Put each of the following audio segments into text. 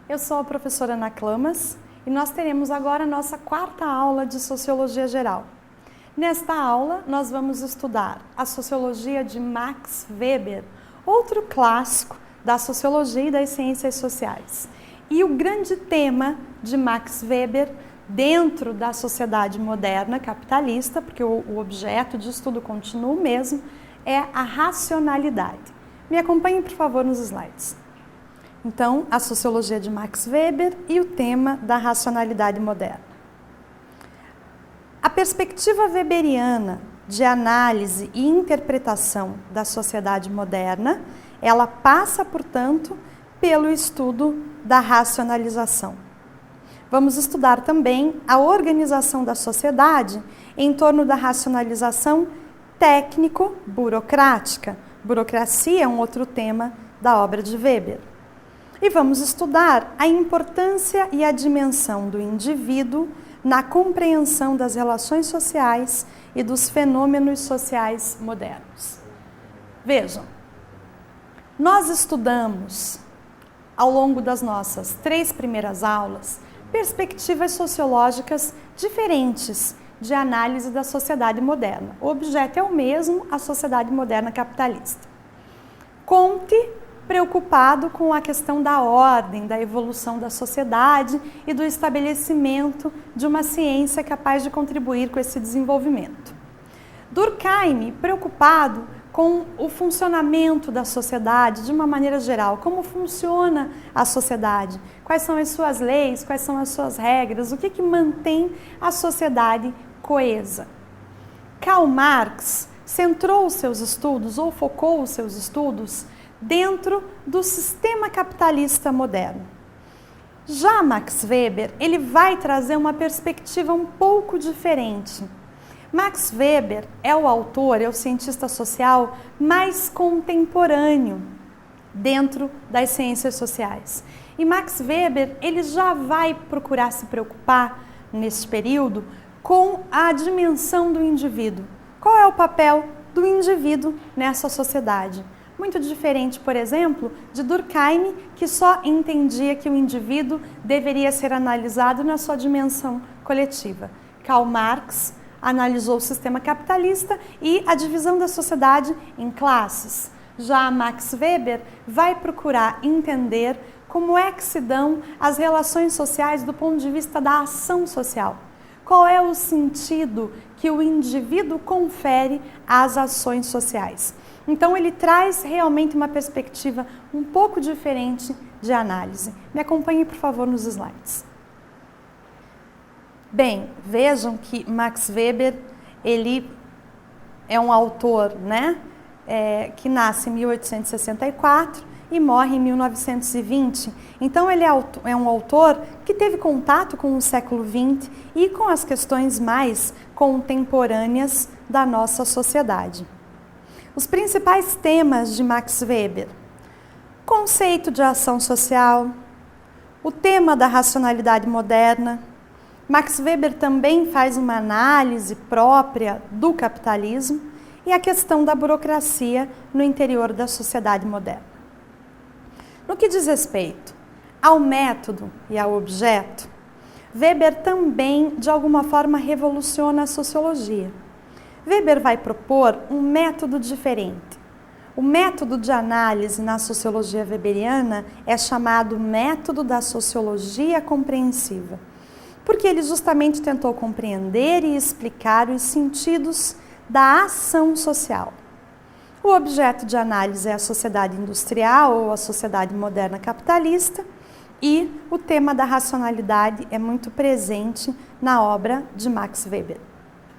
Eu sou a professora Ana Clamas e nós teremos agora a nossa quarta aula de Sociologia Geral. Nesta aula, nós vamos estudar a Sociologia de Max Weber, outro clássico da Sociologia e das Ciências Sociais. E o grande tema de Max Weber dentro da sociedade moderna capitalista, porque o objeto de estudo continua o mesmo, é a racionalidade. Me acompanhe, por favor, nos slides. Então, a Sociologia de Max Weber e o tema da racionalidade moderna. A perspectiva weberiana de análise e interpretação da sociedade moderna, ela passa, portanto, pelo estudo da racionalização. Vamos estudar também a organização da sociedade em torno da racionalização técnico-burocrática. Burocracia é um outro tema da obra de Weber. E vamos estudar a importância e a dimensão do indivíduo na compreensão das relações sociais e dos fenômenos sociais modernos. Vejam, nós estudamos, ao longo das nossas 3 primeiras aulas, perspectivas sociológicas diferentes de análise da sociedade moderna. O objeto é o mesmo, a sociedade moderna capitalista. Comte preocupado com a questão da ordem, da evolução da sociedade e do estabelecimento de uma ciência capaz de contribuir com esse desenvolvimento. Durkheim, preocupado com o funcionamento da sociedade de uma maneira geral, como funciona a sociedade, quais são as suas leis, quais são as suas regras, o que mantém a sociedade coesa. Karl Marx centrou os seus estudos ou focou os seus estudos dentro do sistema capitalista moderno. Já Max Weber, ele vai trazer uma perspectiva um pouco diferente. Max Weber é o autor, é o cientista social mais contemporâneo dentro das ciências sociais. E Max Weber, ele já vai procurar se preocupar nesse período com a dimensão do indivíduo. Qual é o papel do indivíduo nessa sociedade? Muito diferente, por exemplo, de Durkheim, que só entendia que o indivíduo deveria ser analisado na sua dimensão coletiva. Karl Marx analisou o sistema capitalista e a divisão da sociedade em classes. Já Max Weber vai procurar entender como é que se dão as relações sociais do ponto de vista da ação social. Qual é o sentido que o indivíduo confere às ações sociais? Então, ele traz realmente uma perspectiva um pouco diferente de análise. Me acompanhe, por favor, nos slides. Bem, vejam que Max Weber, ele é um autor, que nasce em 1864 e morre em 1920. Então, ele é um autor que teve contato com o século XX e com as questões mais contemporâneas da nossa sociedade. Os principais temas de Max Weber: conceito de ação social, o tema da racionalidade moderna. Max Weber também faz uma análise própria do capitalismo e a questão da burocracia no interior da sociedade moderna. No que diz respeito ao método e ao objeto, Weber também, de alguma forma, revoluciona a sociologia. Weber vai propor um método diferente. O método de análise na sociologia weberiana é chamado método da sociologia compreensiva, porque ele justamente tentou compreender e explicar os sentidos da ação social. O objeto de análise é a sociedade industrial ou a sociedade moderna capitalista, e o tema da racionalidade é muito presente na obra de Max Weber.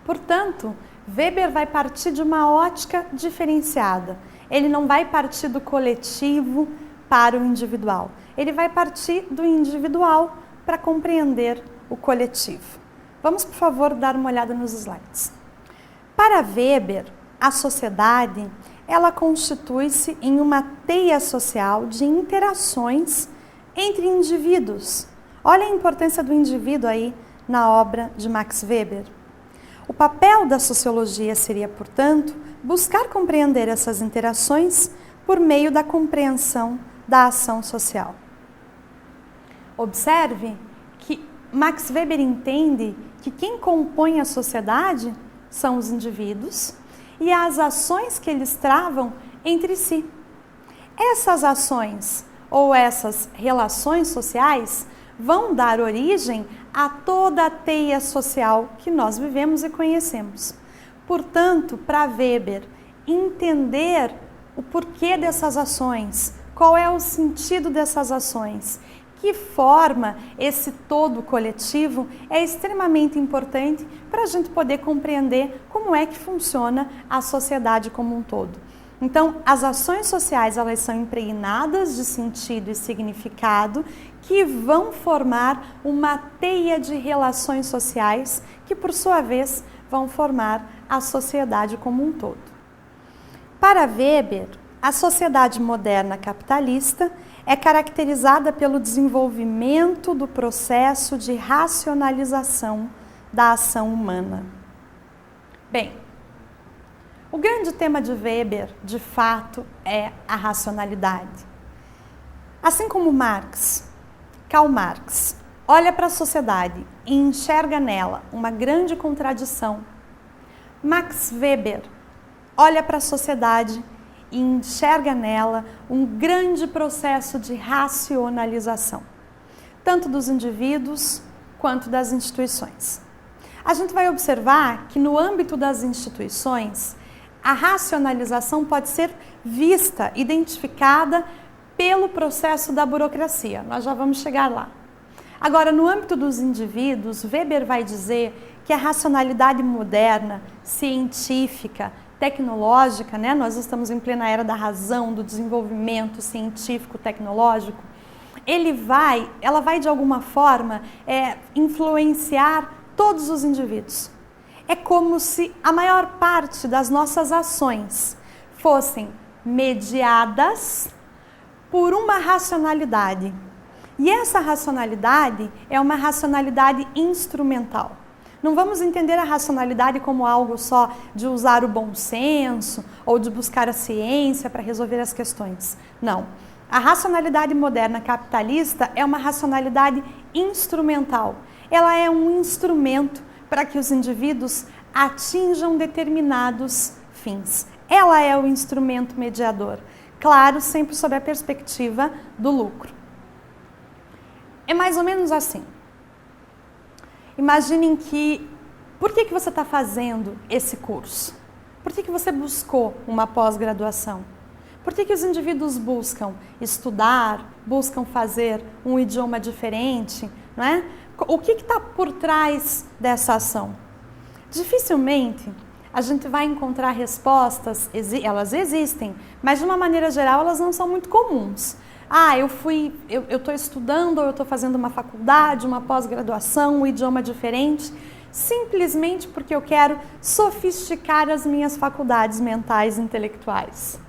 Portanto, Weber vai partir de uma ótica diferenciada. Ele não vai partir do coletivo para o individual. Ele vai partir do individual para compreender o coletivo. Vamos, por favor, dar uma olhada nos slides. Para Weber, a sociedade, ela constitui-se em uma teia social de interações entre indivíduos. Olha a importância do indivíduo aí na obra de Max Weber. O papel da sociologia seria, portanto, buscar compreender essas interações por meio da compreensão da ação social. Observe que Max Weber entende que quem compõe a sociedade são os indivíduos e as ações que eles travam entre si. Essas ações ou essas relações sociais vão dar origem a toda a teia social que nós vivemos e conhecemos. Portanto, para Weber, entender o porquê dessas ações, qual é o sentido dessas ações, que forma esse todo coletivo, é extremamente importante para a gente poder compreender como é que funciona a sociedade como um todo. Então, as ações sociais, elas são impregnadas de sentido e significado que vão formar uma teia de relações sociais que, por sua vez, vão formar a sociedade como um todo. Para Weber, a sociedade moderna capitalista é caracterizada pelo desenvolvimento do processo de racionalização da ação humana. Bem, o grande tema de Weber, de fato, é a racionalidade. Assim como Karl Marx olha para a sociedade e enxerga nela uma grande contradição, Max Weber olha para a sociedade e enxerga nela um grande processo de racionalização, tanto dos indivíduos quanto das instituições. A gente vai observar que no âmbito das instituições, a racionalização pode ser vista, identificada pelo processo da burocracia. Nós já vamos chegar lá. Agora, no âmbito dos indivíduos, Weber vai dizer que a racionalidade moderna, científica, tecnológica, né? Nós estamos em plena era da razão, do desenvolvimento científico, tecnológico, ela vai de alguma forma influenciar todos os indivíduos. É como se a maior parte das nossas ações fossem mediadas por uma racionalidade. E essa racionalidade é uma racionalidade instrumental. Não vamos entender a racionalidade como algo só de usar o bom senso ou de buscar a ciência para resolver as questões. Não. A racionalidade moderna capitalista é uma racionalidade instrumental. Ela é um instrumento para que os indivíduos atinjam determinados fins. Ela é o instrumento mediador. Claro, sempre sob a perspectiva do lucro. É mais ou menos assim. Imaginem por que você está fazendo esse curso? Por que você buscou uma pós-graduação? Por que os indivíduos buscam estudar, buscam fazer um idioma diferente, não é? O que está por trás dessa ação? Dificilmente a gente vai encontrar respostas, elas existem, mas de uma maneira geral elas não são muito comuns. Eu estou estudando ou eu estou fazendo uma faculdade, uma pós-graduação, um idioma diferente, simplesmente porque eu quero sofisticar as minhas faculdades mentais e intelectuais.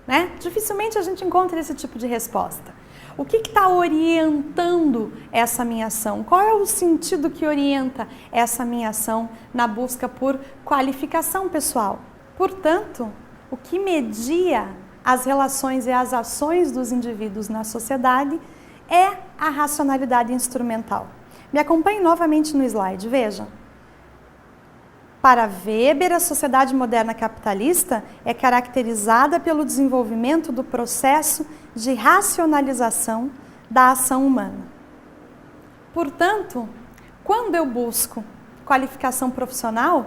Né? Dificilmente a gente encontra esse tipo de resposta. O que está orientando essa minha ação? Qual é o sentido que orienta essa minha ação na busca por qualificação pessoal? Portanto, o que media as relações e as ações dos indivíduos na sociedade é a racionalidade instrumental. Me acompanhe novamente no slide, veja. Para Weber, a sociedade moderna capitalista é caracterizada pelo desenvolvimento do processo de racionalização da ação humana. Portanto, quando eu busco qualificação profissional,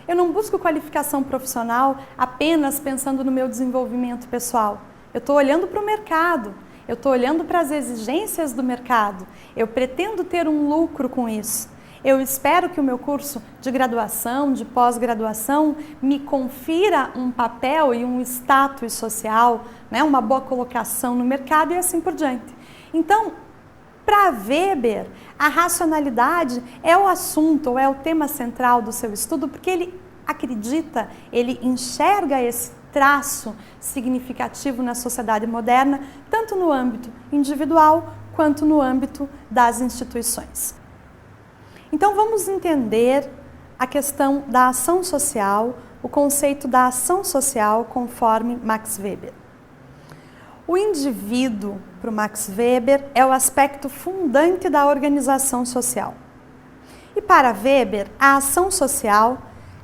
eu não busco qualificação profissional apenas pensando no meu desenvolvimento pessoal. Eu estou olhando para o mercado, eu estou olhando para as exigências do mercado, eu pretendo ter um lucro com isso. Eu espero que o meu curso de graduação, de pós-graduação, me confira um papel e um status social, né, uma boa colocação no mercado e assim por diante. Então, para Weber, a racionalidade é o assunto, ou é o tema central do seu estudo, porque ele acredita, ele enxerga esse traço significativo na sociedade moderna, tanto no âmbito individual quanto no âmbito das instituições. Então vamos entender a questão da ação social, o conceito da ação social conforme Max Weber. O indivíduo para o Max Weber, é o aspecto fundante da organização social. E para Weber, a ação social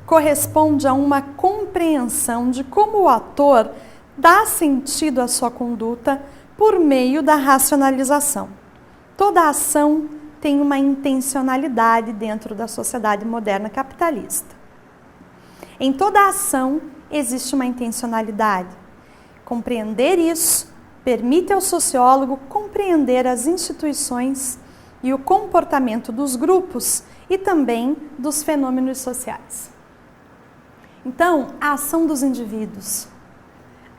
corresponde a uma compreensão de como o ator dá sentido à sua conduta por meio da racionalização. Toda ação tem uma intencionalidade dentro da sociedade moderna capitalista. Em toda ação existe uma intencionalidade. Compreender isso permite ao sociólogo compreender as instituições e o comportamento dos grupos e também dos fenômenos sociais. Então, a ação dos indivíduos,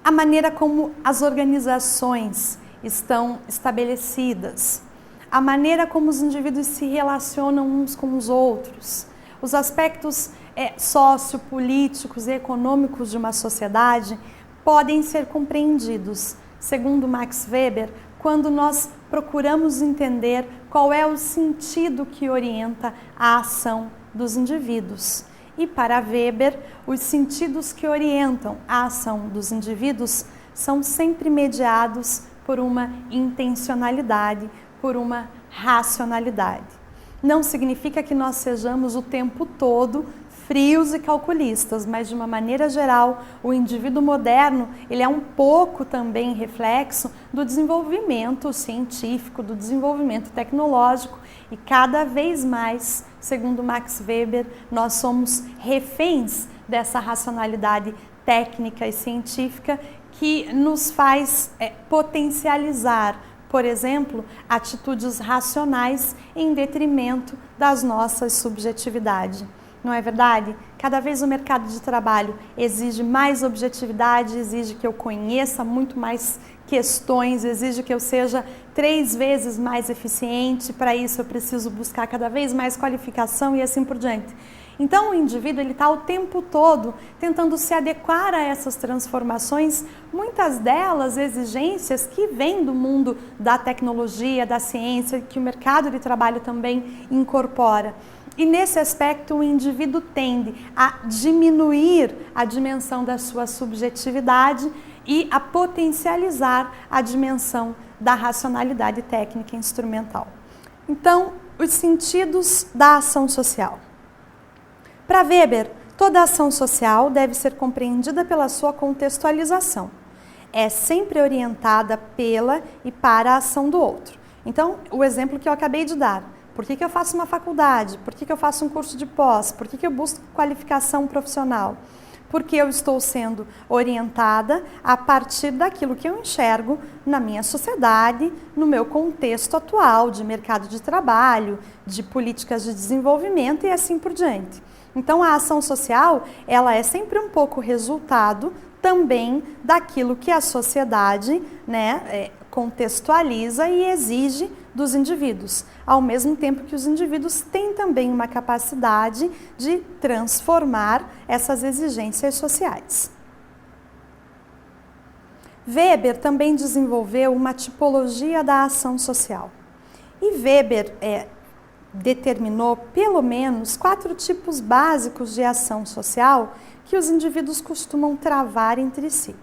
a maneira como as organizações estão estabelecidas, a maneira como os indivíduos se relacionam uns com os outros, os aspectos sociopolíticos e econômicos de uma sociedade podem ser compreendidos, segundo Max Weber, quando nós procuramos entender qual é o sentido que orienta a ação dos indivíduos. E para Weber, os sentidos que orientam a ação dos indivíduos são sempre mediados por uma intencionalidade, por uma racionalidade. Não significa que nós sejamos o tempo todo frios e calculistas, mas de uma maneira geral, o indivíduo moderno, ele é um pouco também reflexo do desenvolvimento científico, do desenvolvimento tecnológico e cada vez mais, segundo Max Weber, nós somos reféns dessa racionalidade técnica e científica que nos faz potencializar, por exemplo, atitudes racionais em detrimento das nossas subjetividades. Não é verdade? Cada vez o mercado de trabalho exige mais objetividade, exige que eu conheça muito mais questões, exige que eu seja 3 vezes mais eficiente. Para isso eu preciso buscar cada vez mais qualificação e assim por diante. Então o indivíduo está o tempo todo tentando se adequar a essas transformações, muitas delas exigências que vêm do mundo da tecnologia, da ciência, que o mercado de trabalho também incorpora. E nesse aspecto o indivíduo tende a diminuir a dimensão da sua subjetividade e a potencializar a dimensão da racionalidade técnica e instrumental. Então, os sentidos da ação social. Para Weber, toda ação social deve ser compreendida pela sua contextualização. É sempre orientada pela e para a ação do outro. Então, o exemplo que eu acabei de dar. Por que eu faço uma faculdade? Por que eu faço um curso de pós? Por que eu busco qualificação profissional? Porque eu estou sendo orientada a partir daquilo que eu enxergo na minha sociedade, no meu contexto atual de mercado de trabalho, de políticas de desenvolvimento e assim por diante. Então, a ação social, ela é sempre um pouco resultado também daquilo que a sociedade, contextualiza e exige dos indivíduos, ao mesmo tempo que os indivíduos têm também uma capacidade de transformar essas exigências sociais. Weber também desenvolveu uma tipologia da ação social. E Weber determinou pelo menos 4 tipos básicos de ação social que os indivíduos costumam travar entre si.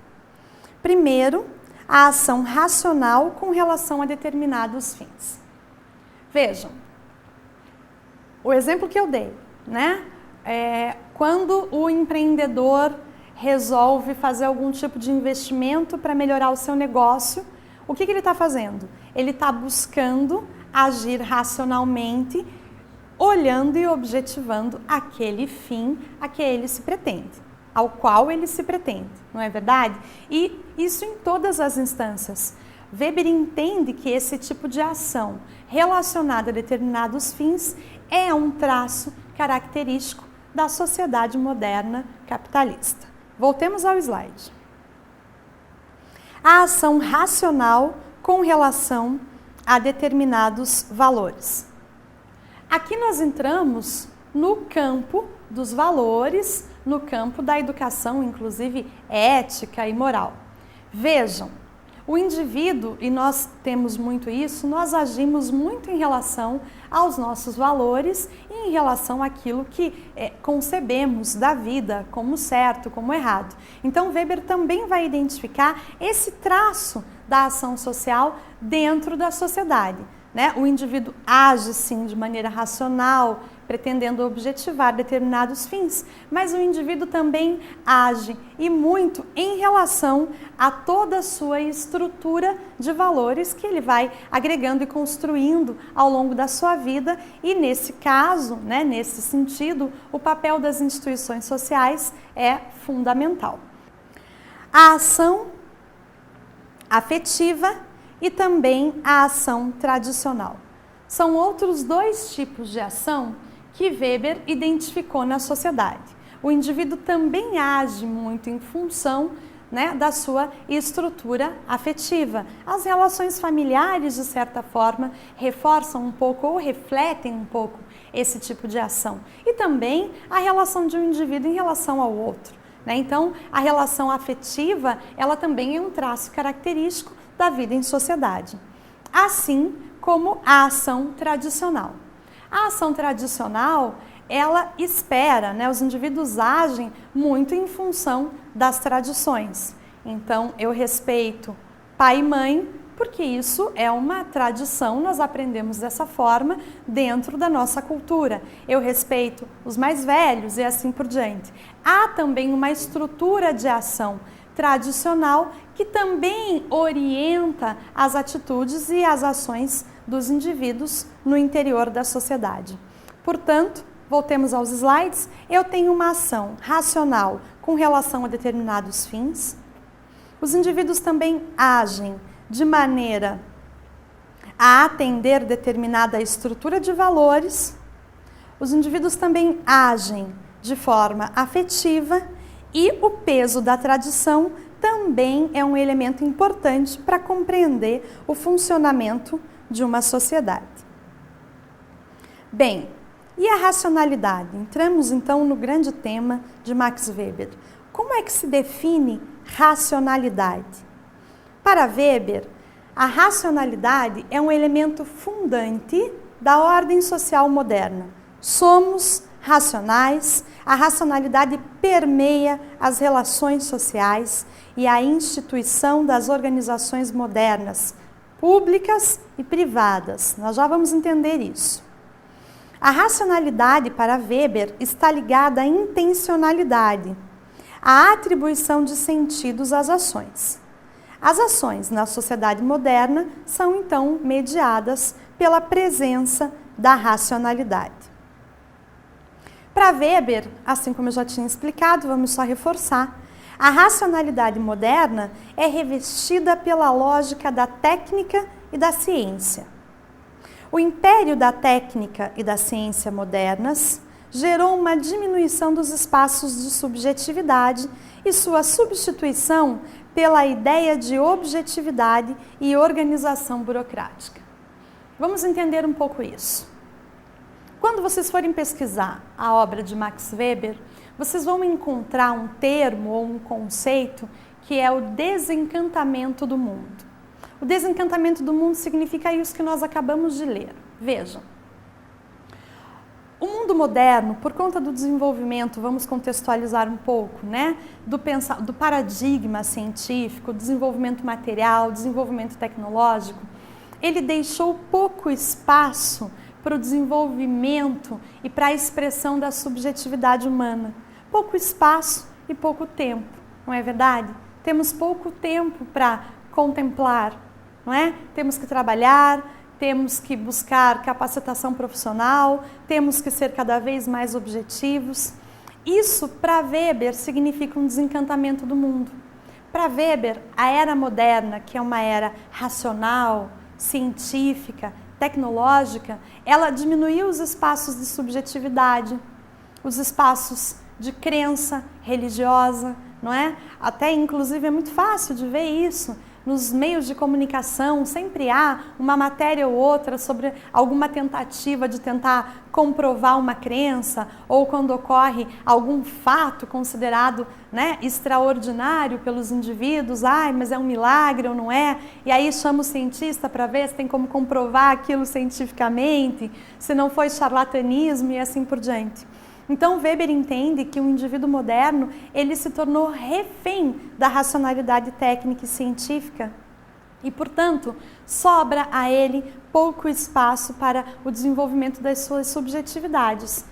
Primeiro, a ação racional com relação a determinados fins. Vejam, o exemplo que eu dei, quando o empreendedor resolve fazer algum tipo de investimento para melhorar o seu negócio, o que ele está fazendo? Ele está buscando agir racionalmente, olhando e objetivando aquele fim a que ele se pretende, ao qual ele se pretende, não é verdade? E isso em todas as instâncias. Weber entende que esse tipo de ação relacionada a determinados fins é um traço característico da sociedade moderna capitalista. Voltemos ao slide. A ação racional com relação a determinados valores. Aqui nós entramos no campo dos valores, no campo da educação, inclusive ética e moral. Vejam, o indivíduo, e nós temos muito isso, nós agimos muito em relação aos nossos valores e em relação àquilo que concebemos da vida como certo, como errado. Então Weber também vai identificar esse traço da ação social dentro da sociedade, né? O indivíduo age sim de maneira racional, pretendendo objetivar determinados fins, mas o indivíduo também age e muito em relação a toda a sua estrutura de valores que ele vai agregando e construindo ao longo da sua vida, e nesse caso, né, nesse sentido, o papel das instituições sociais é fundamental. A ação afetiva e também a ação tradicional são outros dois tipos de ação que Weber identificou na sociedade. O indivíduo também age muito em função, né, da sua estrutura afetiva. As relações familiares, de certa forma, reforçam um pouco ou refletem um pouco esse tipo de ação. E também a relação de um indivíduo em relação ao outro, né? Então, a relação afetiva, ela também é um traço característico da vida em sociedade. Assim como a ação tradicional. A ação tradicional, ela espera, né? Os indivíduos agem muito em função das tradições. Então, eu respeito pai e mãe, porque isso é uma tradição, nós aprendemos dessa forma dentro da nossa cultura. Eu respeito os mais velhos e assim por diante. Há também uma estrutura de ação tradicional que também orienta as atitudes e as ações dos indivíduos no interior da sociedade. Portanto, voltemos aos slides, eu tenho uma ação racional com relação a determinados fins. Os indivíduos também agem de maneira a atender determinada estrutura de valores. Os indivíduos também agem de forma afetiva e o peso da tradição também é um elemento importante para compreender o funcionamento de uma sociedade. Bem, e a racionalidade? Entramos então no grande tema de Max Weber. Como é que se define racionalidade? Para Weber, a racionalidade é um elemento fundante da ordem social moderna. Somos racionais, a racionalidade permeia as relações sociais e a instituição das organizações modernas, públicas e privadas. Nós já vamos entender isso. A racionalidade, para Weber, está ligada à intencionalidade, à atribuição de sentidos às ações. As ações na sociedade moderna são, então, mediadas pela presença da racionalidade. Para Weber, assim como eu já tinha explicado, vamos só reforçar, a racionalidade moderna é revestida pela lógica da técnica e da ciência. O império da técnica e da ciência modernas gerou uma diminuição dos espaços de subjetividade e sua substituição pela ideia de objetividade e organização burocrática. Vamos entender um pouco isso. Quando vocês forem pesquisar a obra de Max Weber, vocês vão encontrar um termo ou um conceito que é o desencantamento do mundo. O desencantamento do mundo significa isso que nós acabamos de ler. Vejam, o mundo moderno, por conta do desenvolvimento, vamos contextualizar um pouco, né, do paradigma científico, desenvolvimento material, desenvolvimento tecnológico, ele deixou pouco espaço para o desenvolvimento e para a expressão da subjetividade humana. Pouco espaço e pouco tempo, não é verdade? Temos pouco tempo para contemplar, não é? Temos que trabalhar, temos que buscar capacitação profissional, temos que ser cada vez mais objetivos. Isso, para Weber, significa um desencantamento do mundo. Para Weber, a era moderna, que é uma era racional, científica, tecnológica, ela diminuiu os espaços de subjetividade, os espaços de crença religiosa, não é? Até, inclusive, é muito fácil de ver isso. Nos meios de comunicação, sempre há uma matéria ou outra sobre alguma tentativa de tentar comprovar uma crença, ou quando ocorre algum fato considerado, né, extraordinário pelos indivíduos, mas é um milagre ou não é? E aí chama o cientista para ver se tem como comprovar aquilo cientificamente, se não foi charlatanismo e assim por diante. Então, Weber entende que o indivíduo moderno, ele se tornou refém da racionalidade técnica e científica. E, portanto, sobra a ele pouco espaço para o desenvolvimento das suas subjetividades.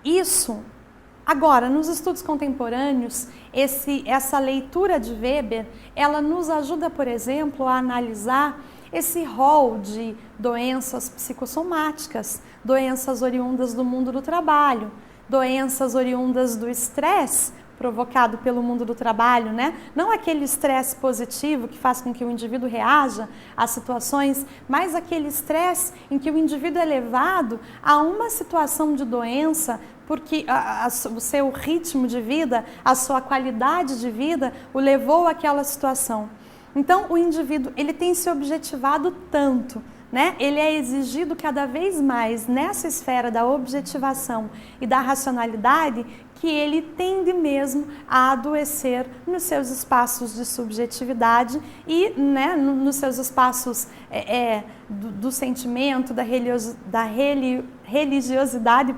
Isso, agora, nos estudos contemporâneos, essa leitura de Weber, ela nos ajuda, por exemplo, a analisar esse rol de doenças psicossomáticas, doenças oriundas do mundo do trabalho, doenças oriundas do estresse provocado pelo mundo do trabalho, né? Não aquele estresse positivo que faz com que o indivíduo reaja às situações, mas aquele estresse em que o indivíduo é levado a uma situação de doença porque o seu ritmo de vida, a sua qualidade de vida o levou àquela situação. Então, o indivíduo ele tem se objetivado tanto, né? Ele é exigido cada vez mais nessa esfera da objetivação e da racionalidade que ele tende mesmo a adoecer nos seus espaços de subjetividade e, né, nos seus espaços do sentimento, da religiosidade,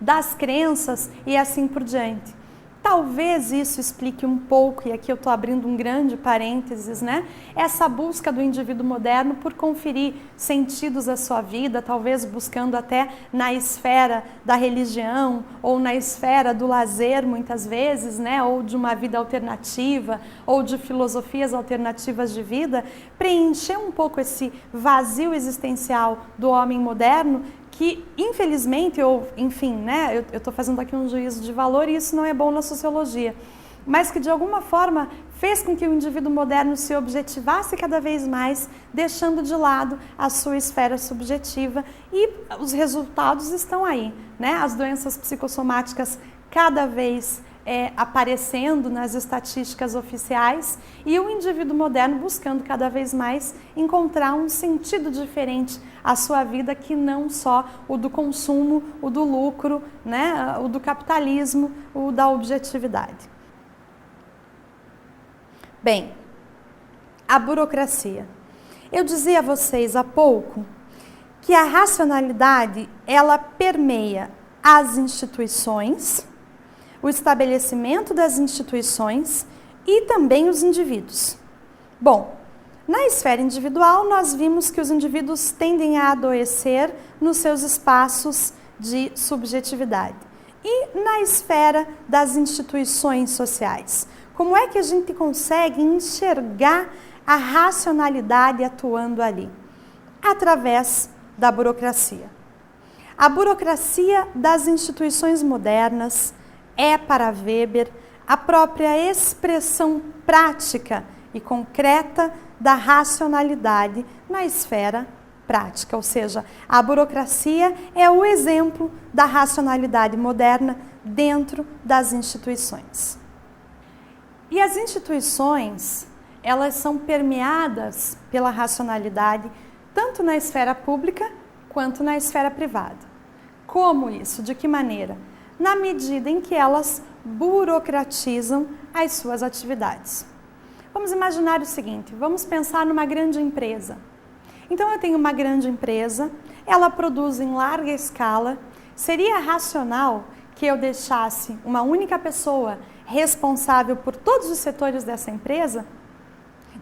das crenças e assim por diante. Talvez isso explique um pouco, e aqui eu estou abrindo um grande parênteses, né? Essa busca do indivíduo moderno por conferir sentidos à sua vida, talvez buscando até na esfera da religião ou na esfera do lazer, muitas vezes, né? Ou de uma vida alternativa, ou de filosofias alternativas de vida, preencher um pouco esse vazio existencial do homem moderno, que infelizmente, ou enfim, né, eu estou fazendo aqui um juízo de valor e isso não é bom na sociologia, mas que de alguma forma fez com que o indivíduo moderno se objetivasse cada vez mais, deixando de lado a sua esfera subjetiva, e os resultados estão aí, né? As doenças psicossomáticas cada vez aparecendo nas estatísticas oficiais e o indivíduo moderno buscando cada vez mais encontrar um sentido diferente à sua vida, que não só o do consumo, o do lucro, né, o do capitalismo, o da objetividade. Bem, a burocracia. Eu dizia a vocês há pouco que a racionalidade ela permeia as instituições, o estabelecimento das instituições e também os indivíduos. Bom, na esfera individual, nós vimos que os indivíduos tendem a adoecer nos seus espaços de subjetividade. E na esfera das instituições sociais, como é que a gente consegue enxergar a racionalidade atuando ali? Através da burocracia. A burocracia das instituições modernas é, para Weber, a própria expressão prática e concreta da racionalidade na esfera prática, ou seja, a burocracia é o exemplo da racionalidade moderna dentro das instituições. E as instituições, elas são permeadas pela racionalidade tanto na esfera pública quanto na esfera privada. Como isso? De que maneira? Na medida em que elas burocratizam as suas atividades. Vamos imaginar o seguinte, vamos pensar numa grande empresa. Então eu tenho uma grande empresa, ela produz em larga escala. Seria racional que eu deixasse uma única pessoa responsável por todos os setores dessa empresa?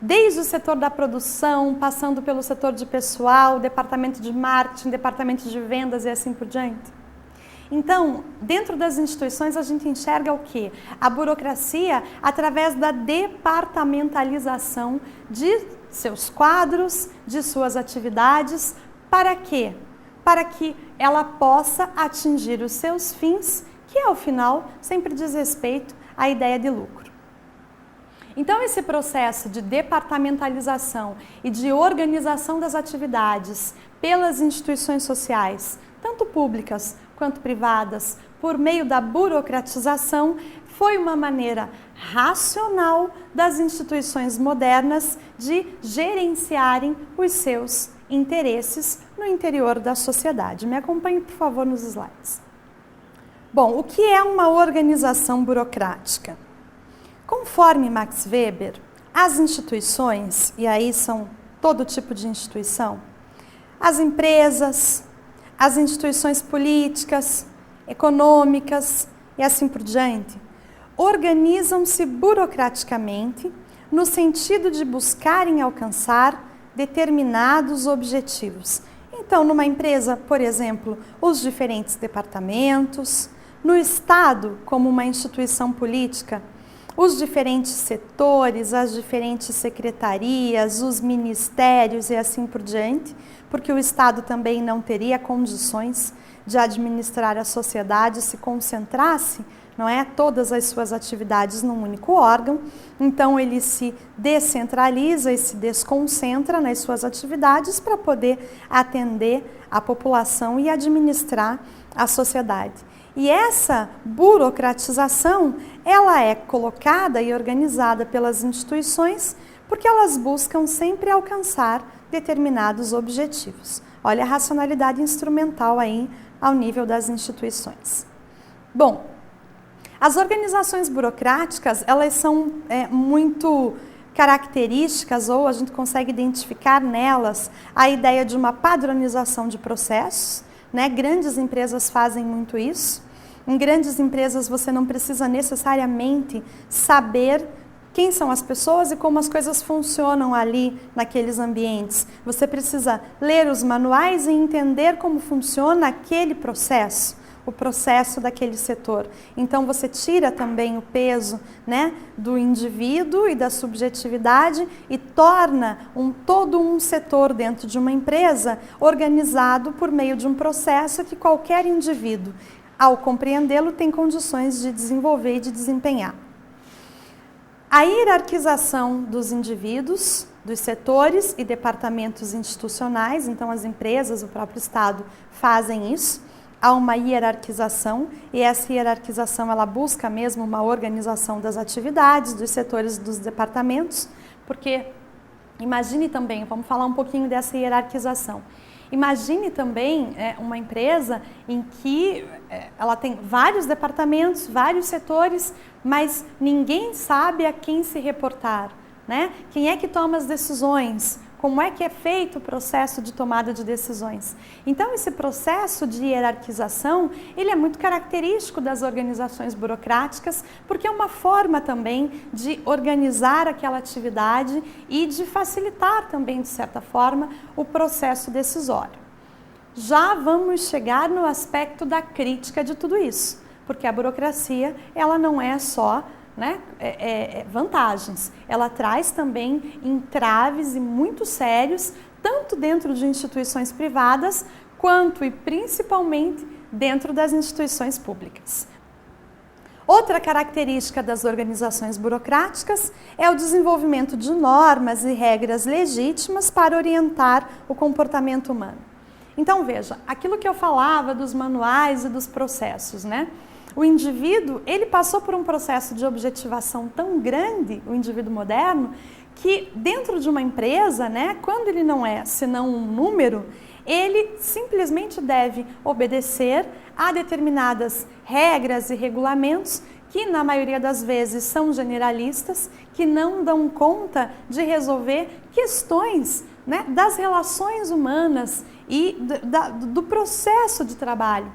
Desde o setor da produção, passando pelo setor de pessoal, departamento de marketing, departamento de vendas e assim por diante? Então, dentro das instituições a gente enxerga o quê? A burocracia através da departamentalização de seus quadros, de suas atividades. Para quê? Para que ela possa atingir os seus fins, que ao final sempre diz respeito à ideia de lucro. Então, esse processo de departamentalização e de organização das atividades pelas instituições sociais, tanto públicas quanto privadas, por meio da burocratização, foi uma maneira racional das instituições modernas de gerenciarem os seus interesses no interior da sociedade. Me acompanhe, por favor, nos slides. Bom, o que é uma organização burocrática? Conforme Max Weber, as instituições, e aí são todo tipo de instituição, as empresas, as instituições políticas, econômicas e assim por diante, organizam-se burocraticamente no sentido de buscarem alcançar determinados objetivos. Então, numa empresa, por exemplo, os diferentes departamentos, no Estado, como uma instituição política, os diferentes setores, as diferentes secretarias, os ministérios e assim por diante, porque o Estado também não teria condições de administrar a sociedade se concentrasse, não é, todas as suas atividades num único órgão. Então ele se descentraliza e se desconcentra nas suas atividades para poder atender a população e administrar a sociedade. E essa burocratização, ela é colocada e organizada pelas instituições porque elas buscam sempre alcançar determinados objetivos. Olha a racionalidade instrumental aí ao nível das instituições. Bom, as organizações burocráticas, elas são muito características, ou a gente consegue identificar nelas a ideia de uma padronização de processos, né? Grandes empresas fazem muito isso. Em grandes empresas você não precisa necessariamente saber quem são as pessoas e como as coisas funcionam ali naqueles ambientes. Você precisa ler os manuais e entender como funciona aquele processo, o processo daquele setor. Então você tira também o peso, né, do indivíduo e da subjetividade e torna todo um setor dentro de uma empresa organizado por meio de um processo que qualquer indivíduo, ao compreendê-lo, tem condições de desenvolver e de desempenhar. A hierarquização dos indivíduos, dos setores e departamentos institucionais, então as empresas, o próprio Estado fazem isso. Há uma hierarquização e essa hierarquização ela busca mesmo uma organização das atividades, dos setores, dos departamentos, porque imagine também, vamos falar um pouquinho dessa hierarquização. Imagine também uma empresa em que ela tem vários departamentos, vários setores, mas ninguém sabe a quem se reportar, né? Quem é que toma as decisões? Como é que é feito o processo de tomada de decisões? Então, esse processo de hierarquização, ele é muito característico das organizações burocráticas, porque é uma forma também de organizar aquela atividade e de facilitar também, de certa forma, o processo decisório. Já vamos chegar no aspecto da crítica de tudo isso, porque a burocracia, ela não é só vantagens. Ela traz também entraves e muito sérios, tanto dentro de instituições privadas, quanto e principalmente dentro das instituições públicas. Outra característica das organizações burocráticas é o desenvolvimento de normas e regras legítimas para orientar o comportamento humano. Então veja, aquilo que eu falava dos manuais e dos processos, né? O indivíduo, ele passou por um processo de objetivação tão grande, o indivíduo moderno, que dentro de uma empresa, né, quando ele não é senão um número, ele simplesmente deve obedecer a determinadas regras e regulamentos que na maioria das vezes são generalistas, que não dão conta de resolver questões, né, das relações humanas e do processo de trabalho.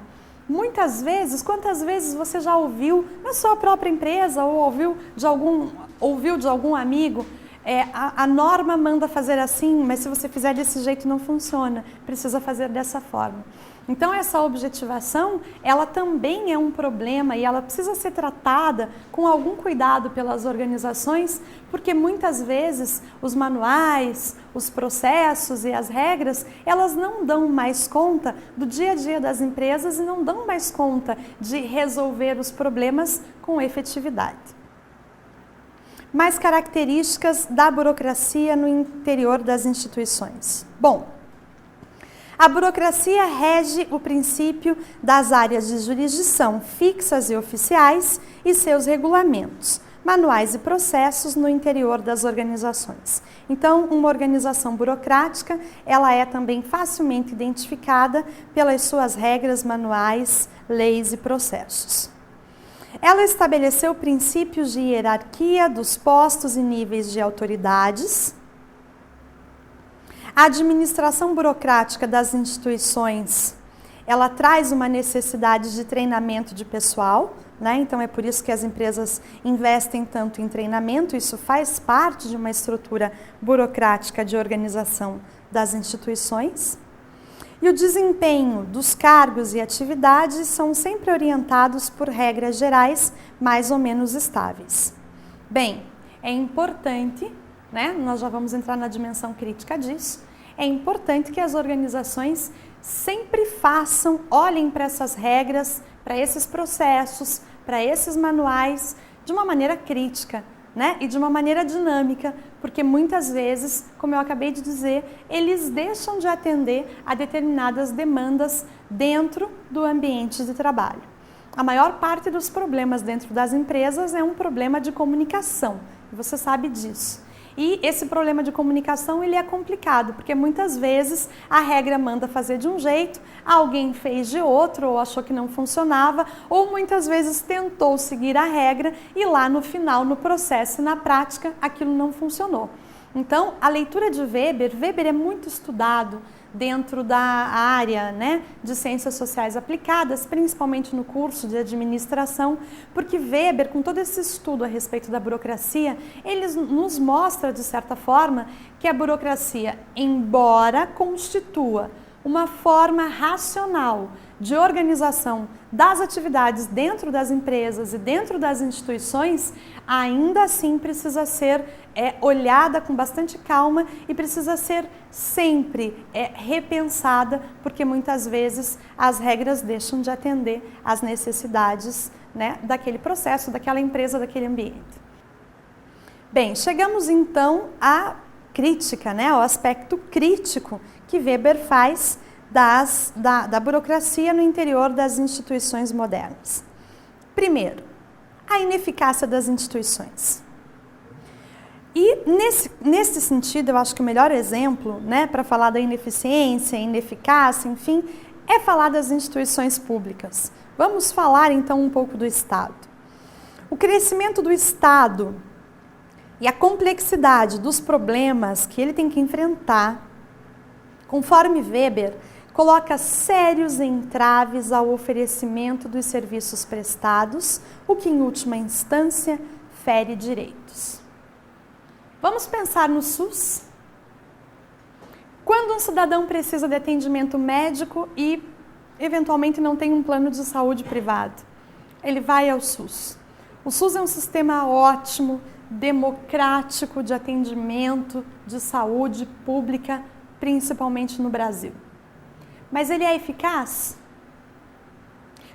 Muitas vezes, quantas vezes você já ouviu na sua própria empresa ou ouviu de algum amigo, a norma manda fazer assim, mas se você fizer desse jeito não funciona, precisa fazer dessa forma. Então essa objetivação, ela também é um problema e ela precisa ser tratada com algum cuidado pelas organizações, porque muitas vezes os manuais, os processos e as regras, elas não dão mais conta do dia a dia das empresas e não dão mais conta de resolver os problemas com efetividade. Mais características da burocracia no interior das instituições. Bom, a burocracia rege o princípio das áreas de jurisdição fixas e oficiais e seus regulamentos, manuais e processos no interior das organizações. Então, uma organização burocrática, ela é também facilmente identificada pelas suas regras, manuais, leis e processos. Ela estabeleceu princípios de hierarquia dos postos e níveis de autoridades. A administração burocrática das instituições, ela traz uma necessidade de treinamento de pessoal, né? Então é por isso que as empresas investem tanto em treinamento, isso faz parte de uma estrutura burocrática de organização das instituições. E o desempenho dos cargos e atividades são sempre orientados por regras gerais mais ou menos estáveis. Bem, é importante, né? Nós já vamos entrar na dimensão crítica disso, é importante que as organizações sempre olhem para essas regras, para esses processos, para esses manuais, de uma maneira crítica, né? E de uma maneira dinâmica, porque muitas vezes, como eu acabei de dizer, eles deixam de atender a determinadas demandas dentro do ambiente de trabalho. A maior parte dos problemas dentro das empresas é um problema de comunicação, e você sabe disso. E esse problema de comunicação ele é complicado, porque muitas vezes a regra manda fazer de um jeito, alguém fez de outro, ou achou que não funcionava, ou muitas vezes tentou seguir a regra e lá no final, no processo e na prática, aquilo não funcionou. Então, a leitura de Weber é muito estudado dentro da área, né, de ciências sociais aplicadas, principalmente no curso de administração, porque Weber, com todo esse estudo a respeito da burocracia, ele nos mostra, de certa forma, que a burocracia, embora constitua uma forma racional de organização das atividades dentro das empresas e dentro das instituições, ainda assim precisa ser olhada com bastante calma e precisa ser sempre repensada, porque muitas vezes as regras deixam de atender às necessidades, né, daquele processo, daquela empresa, daquele ambiente. Bem, chegamos então à crítica, né, ao aspecto crítico que Weber faz da burocracia no interior das instituições modernas. Primeiro, a ineficácia das instituições. E nesse sentido, eu acho que o melhor exemplo, né, para falar da ineficiência, ineficácia, enfim, é falar das instituições públicas. Vamos falar então um pouco do Estado. O crescimento do Estado e a complexidade dos problemas que ele tem que enfrentar, conforme Weber, coloca sérios entraves ao oferecimento dos serviços prestados, o que em última instância fere direitos. Vamos pensar no SUS? Quando um cidadão precisa de atendimento médico e eventualmente não tem um plano de saúde privado, ele vai ao SUS. O SUS é um sistema ótimo, democrático de atendimento de saúde pública, principalmente no Brasil. Mas ele é eficaz?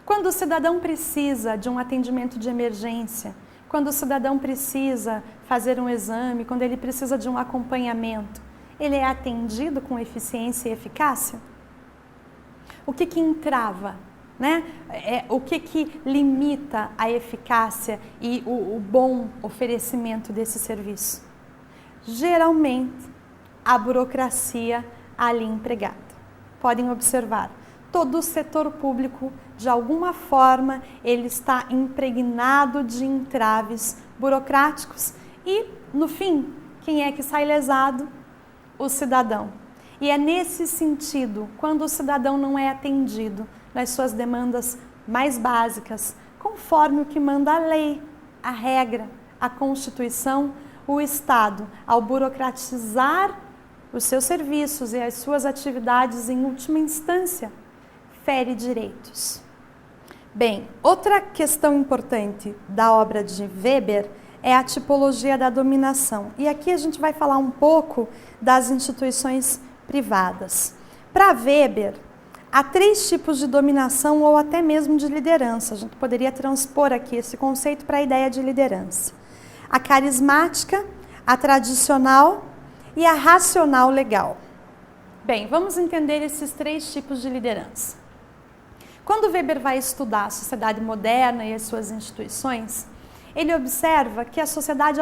Quando o cidadão precisa de um atendimento de emergência, quando o cidadão precisa fazer um exame, quando ele precisa de um acompanhamento, ele é atendido com eficiência e eficácia? O que entrava, né? O que limita a eficácia e o bom oferecimento desse serviço? Geralmente, a burocracia ali empregada. Podem observar, todo o setor público, de alguma forma, ele está impregnado de entraves burocráticos e, no fim, quem é que sai lesado? O cidadão. E é nesse sentido, quando o cidadão não é atendido nas suas demandas mais básicas, conforme o que manda a lei, a regra, a Constituição, o Estado, ao burocratizar os seus serviços e as suas atividades, em última instância, fere direitos. Bem, outra questão importante da obra de Weber é a tipologia da dominação. E aqui a gente vai falar um pouco das instituições privadas. Para Weber, há 3 tipos de dominação ou até mesmo de liderança. A gente poderia transpor aqui esse conceito para a ideia de liderança. A carismática, a tradicional e a racional legal. Bem, vamos entender esses 3 tipos de liderança. Quando Weber vai estudar a sociedade moderna e as suas instituições, ele observa que a sociedade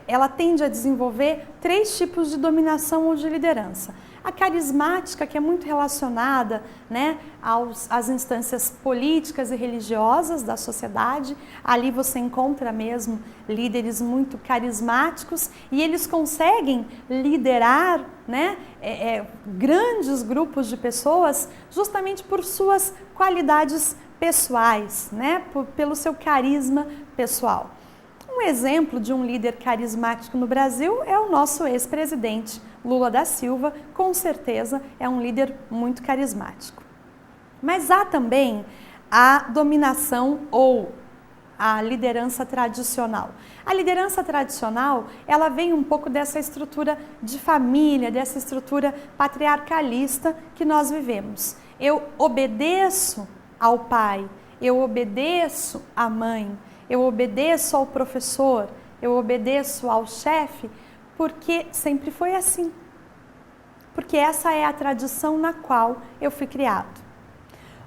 ela tende a desenvolver 3 tipos de dominação ou de liderança. A carismática, que é muito relacionada, né, às instâncias políticas e religiosas da sociedade. Ali você encontra mesmo líderes muito carismáticos e eles conseguem liderar, né, grandes grupos de pessoas justamente por suas qualidades pessoais, né? Pelo seu carisma pessoal. Um exemplo de um líder carismático no Brasil é o nosso ex-presidente Lula da Silva, com certeza é um líder muito carismático. Mas há também a dominação ou a liderança tradicional. A liderança tradicional, ela vem um pouco dessa estrutura de família, dessa estrutura patriarcalista que nós vivemos. Eu obedeço ao pai, eu obedeço à mãe, eu obedeço ao professor, eu obedeço ao chefe, porque sempre foi assim. Porque essa é a tradição na qual eu fui criado.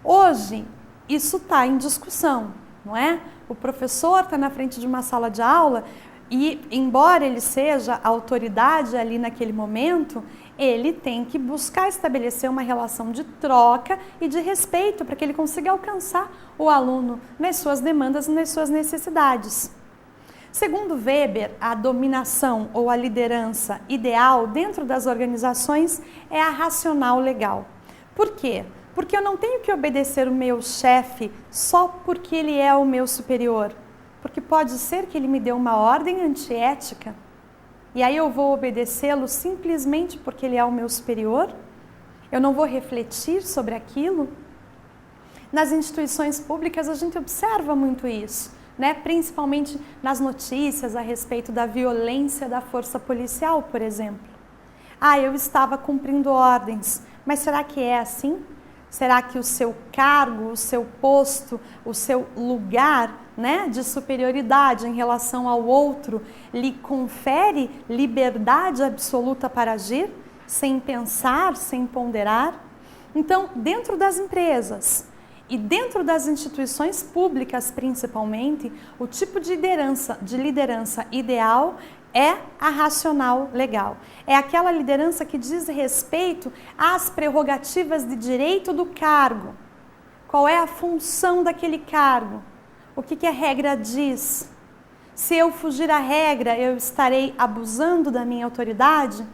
Hoje, isso está em discussão, não é? O professor está na frente de uma sala de aula e, embora ele seja a autoridade ali naquele momento, ele tem que buscar estabelecer uma relação de troca e de respeito para que ele consiga alcançar o aluno nas suas demandas e nas suas necessidades. Segundo Weber, a dominação ou a liderança ideal dentro das organizações é a racional legal. Por quê? Porque eu não tenho que obedecer o meu chefe só porque ele é o meu superior. Porque pode ser que ele me dê uma ordem antiética e aí eu vou obedecê-lo simplesmente porque ele é o meu superior? Eu não vou refletir sobre aquilo? Nas instituições públicas a gente observa muito isso, né? Principalmente nas notícias a respeito da violência da força policial, por exemplo. Eu estava cumprindo ordens, mas será que é assim? Será que o seu cargo, o seu posto, o seu lugar, né, de superioridade em relação ao outro lhe confere liberdade absoluta para agir, sem pensar, sem ponderar? Então, dentro das empresas e dentro das instituições públicas principalmente, o tipo de liderança ideal é a racional legal. É aquela liderança que diz respeito às prerrogativas de direito do cargo. Qual é a função daquele cargo? O que a regra diz? Se eu fugir à regra, eu estarei abusando da minha autoridade?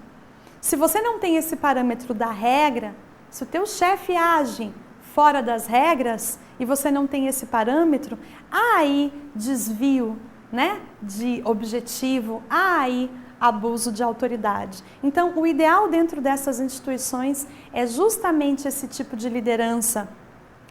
Se você não tem esse parâmetro da regra, se o teu chefe age fora das regras e você não tem esse parâmetro, há aí desvio, né, de objetivo, há aí abuso de autoridade. Então, o ideal dentro dessas instituições é justamente esse tipo de liderança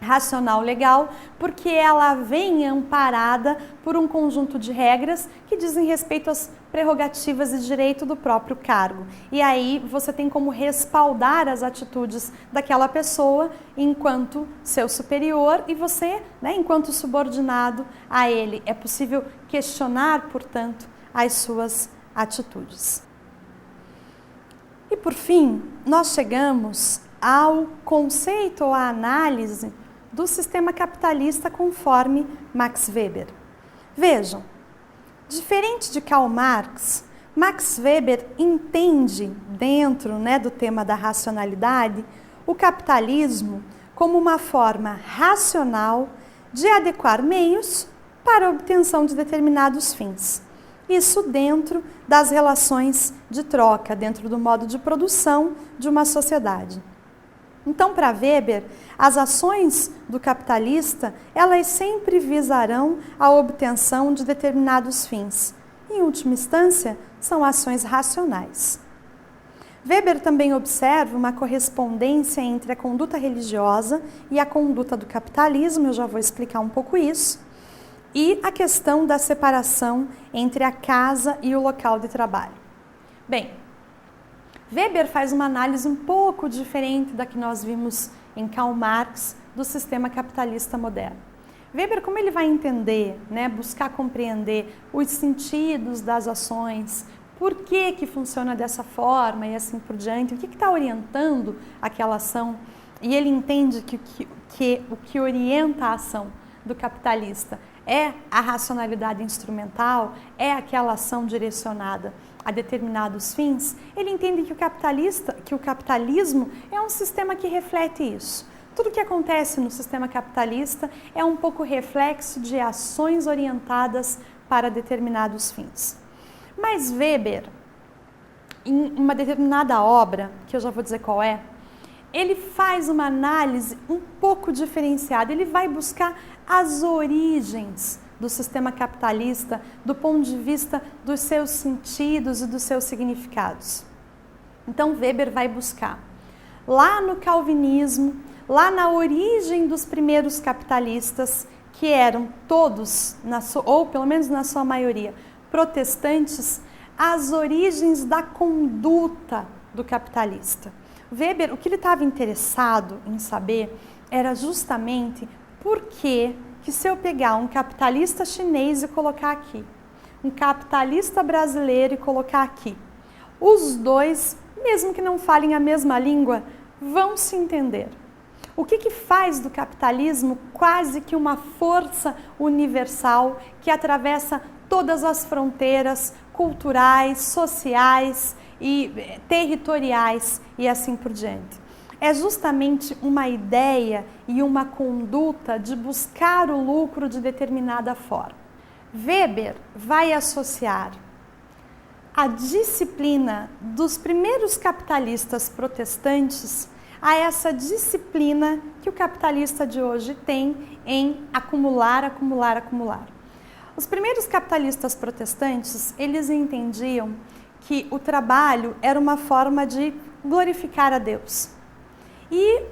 racional legal, porque ela vem amparada por um conjunto de regras que dizem respeito às prerrogativas e direito do próprio cargo. E aí você tem como respaldar as atitudes daquela pessoa enquanto seu superior e você, né, enquanto subordinado a ele. É possível questionar, portanto, as suas atitudes. E por fim, nós chegamos ao conceito ou à análise do sistema capitalista conforme Max Weber. Vejam, diferente de Karl Marx, Max Weber entende, dentro, né, do tema da racionalidade, o capitalismo como uma forma racional de adequar meios para a obtenção de determinados fins. Isso dentro das relações de troca, dentro do modo de produção de uma sociedade. Então, para Weber, as ações do capitalista, elas sempre visarão a obtenção de determinados fins. Em última instância, são ações racionais. Weber também observa uma correspondência entre a conduta religiosa e a conduta do capitalismo, eu já vou explicar um pouco isso, e a questão da separação entre a casa e o local de trabalho. Bem, Weber faz uma análise um pouco diferente da que nós vimos em Karl Marx do sistema capitalista moderno. Weber, como ele vai entender, né, buscar compreender os sentidos das ações, por que funciona dessa forma e assim por diante, o que está orientando aquela ação, e ele entende que o que orienta a ação do capitalista é a racionalidade instrumental, é aquela ação direcionada a determinados fins, ele entende que o capitalismo é um sistema que reflete isso. Tudo que acontece no sistema capitalista é um pouco reflexo de ações orientadas para determinados fins. Mas Weber, em uma determinada obra, que eu já vou dizer qual é, ele faz uma análise um pouco diferenciada, ele vai buscar as origens do sistema capitalista do ponto de vista dos seus sentidos e dos seus significados. Então Weber vai buscar lá no calvinismo, lá na origem dos primeiros capitalistas, que eram todos, ou pelo menos na sua maioria, protestantes, as origens da conduta do capitalista. Weber, o que ele estava interessado em saber era justamente por que se eu pegar um capitalista chinês e colocar aqui, um capitalista brasileiro e colocar aqui, os dois, mesmo que não falem a mesma língua, vão se entender. O que faz do capitalismo quase que uma força universal que atravessa todas as fronteiras culturais, sociais e territoriais e assim por diante? É justamente uma ideia e uma conduta de buscar o lucro de determinada forma. Weber vai associar a disciplina dos primeiros capitalistas protestantes a essa disciplina que o capitalista de hoje tem em acumular, acumular, acumular. Os primeiros capitalistas protestantes, eles entendiam que o trabalho era uma forma de glorificar a Deus. E,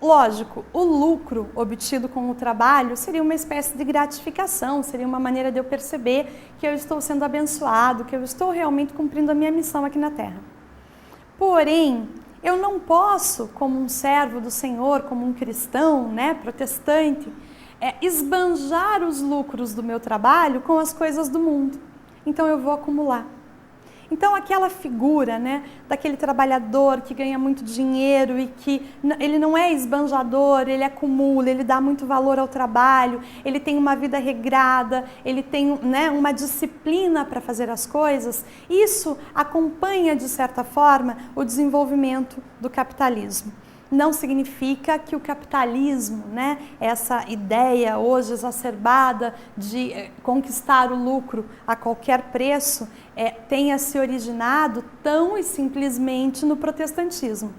lógico, o lucro obtido com o trabalho seria uma espécie de gratificação, seria uma maneira de eu perceber que eu estou sendo abençoado, que eu estou realmente cumprindo a minha missão aqui na Terra. Porém, eu não posso, como um servo do Senhor, como um cristão, protestante, esbanjar os lucros do meu trabalho com as coisas do mundo. Então eu vou acumular. Então aquela figura, daquele trabalhador que ganha muito dinheiro e que ele não é esbanjador, ele acumula, ele dá muito valor ao trabalho, ele tem uma vida regrada, ele tem uma disciplina para fazer as coisas, isso acompanha de certa forma o desenvolvimento do capitalismo. Não significa que o capitalismo, essa ideia hoje exacerbada de conquistar o lucro a qualquer preço, tenha se originado tão e simplesmente no protestantismo.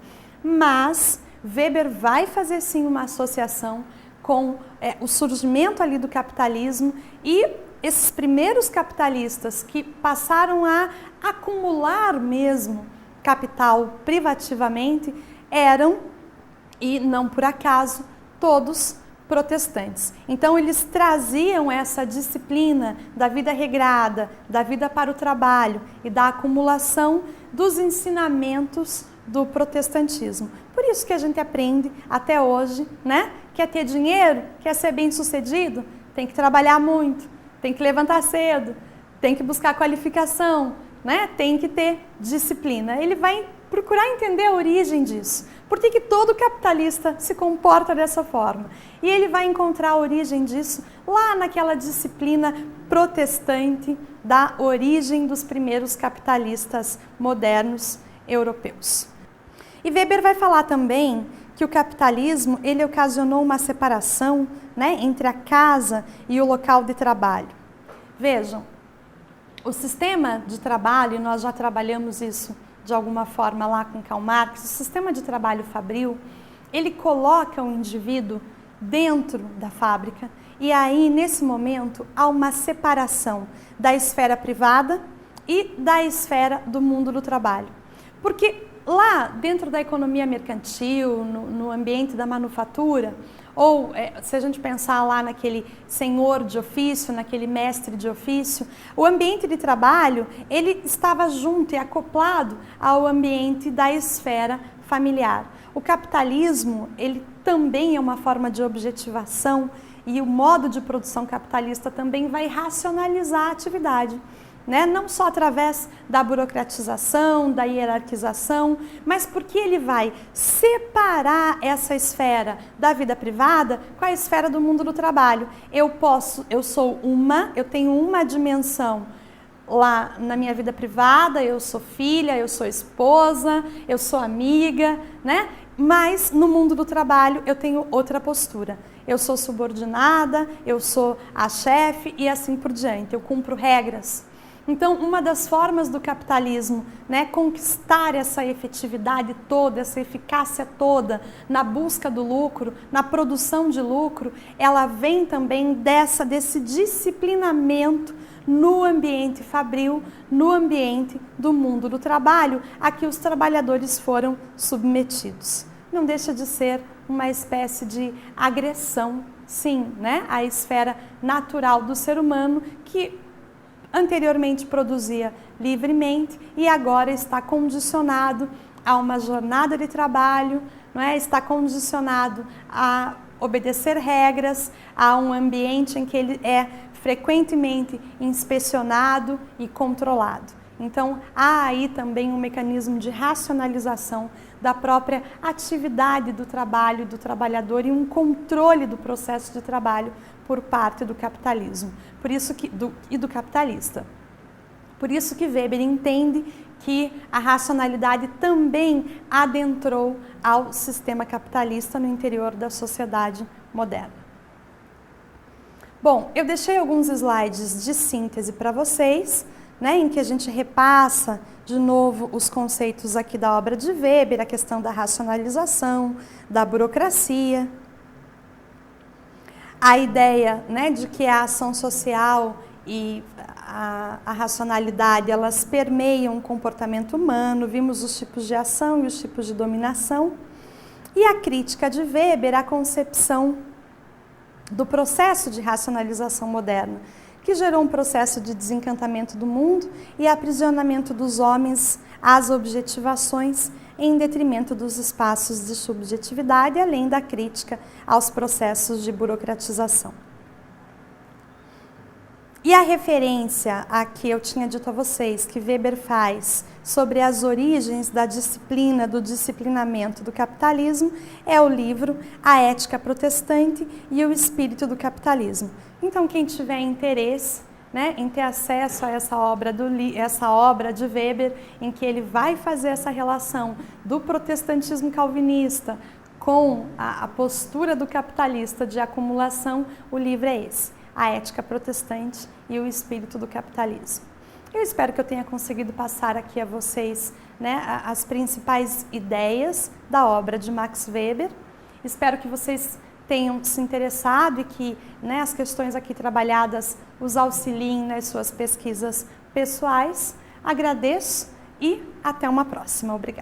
Mas Weber vai fazer sim uma associação com o surgimento ali do capitalismo e esses primeiros capitalistas que passaram a acumular mesmo capital privativamente eram, e não por acaso, todos protestantes. Então eles traziam essa disciplina da vida regrada, da vida para o trabalho e da acumulação dos ensinamentos do protestantismo. Por isso que a gente aprende até hoje, Quer ter dinheiro? Quer ser bem-sucedido? Tem que trabalhar muito, tem que levantar cedo, tem que buscar qualificação, Tem que ter disciplina. Ele vai procurar entender a origem disso. Por que todo capitalista se comporta dessa forma? E ele vai encontrar a origem disso lá naquela disciplina protestante da origem dos primeiros capitalistas modernos europeus. E Weber vai falar também que o capitalismo ele ocasionou uma separação entre a casa e o local de trabalho. Vejam, o sistema de trabalho, e nós já trabalhamos isso de alguma forma lá com Karl Marx, o sistema de trabalho fabril, ele coloca o indivíduo dentro da fábrica e aí, nesse momento, há uma separação da esfera privada e da esfera do mundo do trabalho. Porque lá dentro da economia mercantil, no ambiente da manufatura, ou se a gente pensar lá naquele senhor de ofício, naquele mestre de ofício, o ambiente de trabalho, ele estava junto e acoplado ao ambiente da esfera familiar. O capitalismo, ele também é uma forma de objetivação e o modo de produção capitalista também vai racionalizar a atividade. Não só através da burocratização, da hierarquização, mas porque ele vai separar essa esfera da vida privada com a esfera do mundo do trabalho. Eu tenho uma dimensão lá na minha vida privada, eu sou filha, eu sou esposa, eu sou amiga, Mas no mundo do trabalho eu tenho outra postura. Eu sou subordinada, eu sou a chefe e assim por diante, eu cumpro regras. Então, uma das formas do capitalismo, né, conquistar essa efetividade toda, essa eficácia toda na busca do lucro, na produção de lucro, ela vem também desse disciplinamento no ambiente fabril, no ambiente do mundo do trabalho, a que os trabalhadores foram submetidos. Não deixa de ser uma espécie de agressão, sim, né, à esfera natural do ser humano, que anteriormente produzia livremente e agora está condicionado a uma jornada de trabalho, não é? Está condicionado a obedecer regras, a um ambiente em que ele é frequentemente inspecionado e controlado. Então, há aí também um mecanismo de racionalização da própria atividade do trabalho do trabalhador e um controle do processo de trabalho por parte do capitalismo, do capitalista. Por isso que Weber entende que a racionalidade também adentrou ao sistema capitalista no interior da sociedade moderna. Bom, eu deixei alguns slides de síntese para vocês, né, em que a gente repassa de novo os conceitos aqui da obra de Weber, a questão da racionalização, da burocracia, a ideia, né, de que a ação social e a racionalidade, elas permeiam o comportamento humano, vimos os tipos de ação e os tipos de dominação, e a crítica de Weber à concepção do processo de racionalização moderna, que gerou um processo de desencantamento do mundo e aprisionamento dos homens às objetivações em detrimento dos espaços de subjetividade, além da crítica aos processos de burocratização. E a referência a que eu tinha dito a vocês, que Weber faz sobre as origens da disciplina, do disciplinamento do capitalismo, é o livro A Ética Protestante e o Espírito do Capitalismo. Então, quem tiver interesse, né, em ter acesso a essa obra de Weber, em que ele vai fazer essa relação do protestantismo calvinista com a postura do capitalista de acumulação, o livro é esse, A Ética Protestante e o Espírito do Capitalismo. Eu espero que eu tenha conseguido passar aqui a vocês, né, as principais ideias da obra de Max Weber. Espero que vocês tenham se interessado e que, né, as questões aqui trabalhadas os auxiliem nas suas pesquisas pessoais. Agradeço e até uma próxima. Obrigada.